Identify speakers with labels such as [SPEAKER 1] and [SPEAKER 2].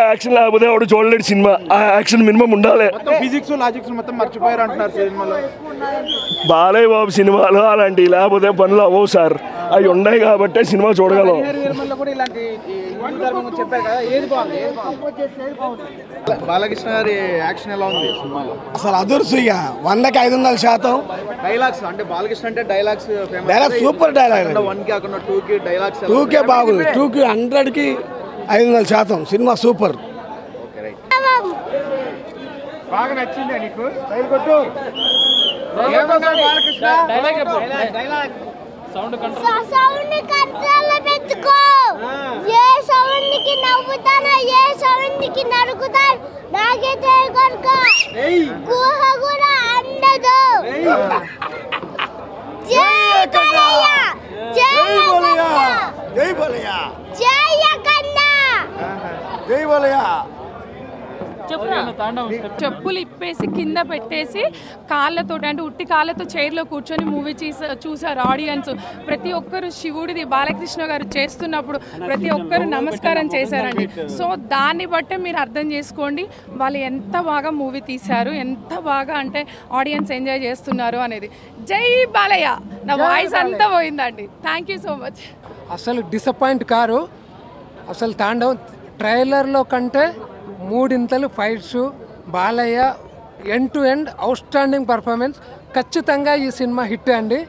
[SPEAKER 1] Action లేకపోతే వాడు చూడలేడు సినిమా. ఆ యాక్షన్ మినిమం ఉండాలి.
[SPEAKER 2] ఫిజిక్స్ లాజిక్స్ మొత్తం మర్చిపోయారు అంటున్నారు సినిమాలో.
[SPEAKER 1] బాలయ్య బాబు సినిమాలో అలాంటివి లేకపోతే పనులు అవ్వవు సార్. అవి ఉన్నాయి కాబట్టే సినిమా చూడగలం.
[SPEAKER 2] బాలకృష్ణ గారి యాక్షన్ ఎలా ఉంది సినిమాలో?
[SPEAKER 3] అసలు అదుర్సుయ్య 100కి 500%.
[SPEAKER 2] డైలాగ్స్ అంటే బాలకృష్ణ అంటే డైలాగ్స్
[SPEAKER 3] డైలాగ్ సూపర్ డైలాగ్.
[SPEAKER 2] 1కి అక్కడ 2కి డైలాగ్స్
[SPEAKER 3] 2కే బాగుంది. 2కి 100కి 500%. Cinema super.
[SPEAKER 2] బాగా నచ్చిందా నీకు? కొట్టు
[SPEAKER 4] సౌండ్ కంట్రోల్ పెట్టుకో. ఏ సౌండ్ కి నవ్వుతానో ఏ సౌండ్ కి నరుకుతాను నాకే తెలియక గుహ కూడా అందదు. జై బాలయ్య, జై బాలయ్య,
[SPEAKER 3] జై బాలయ్య,
[SPEAKER 4] జై కన్నా,
[SPEAKER 3] జై బాలయ్య.
[SPEAKER 5] చెప్పులు ఇప్పేసి కింద పెట్టేసి కాళ్ళతో అంటే ఉట్టి కాళ్ళతో చైర్లో కూర్చొని మూవీ చూసారు ఆడియన్స్. ప్రతి ఒక్కరు శివుడిది బాలకృష్ణ గారు చేస్తున్నప్పుడు ప్రతి ఒక్కరు నమస్కారం చేశారండి. సో దాన్ని బట్టే మీరు అర్థం చేసుకోండి వాళ్ళు ఎంత బాగా మూవీ తీశారు, ఎంత బాగా అంటే ఆడియన్స్ ఎంజాయ్ చేస్తున్నారు అనేది. జై బాలయ్య. నా వాయిస్ అంతా పోయిందండి. Thank you so much.
[SPEAKER 6] అసలు డిసప్పాయింట్ కారు. అసలు తాండవం ట్రైలర్లో కంటే 3 fights. Balayya end to end out standing performance. ఖచ్చితంగా ఈ సినిమా హిట్ అండి.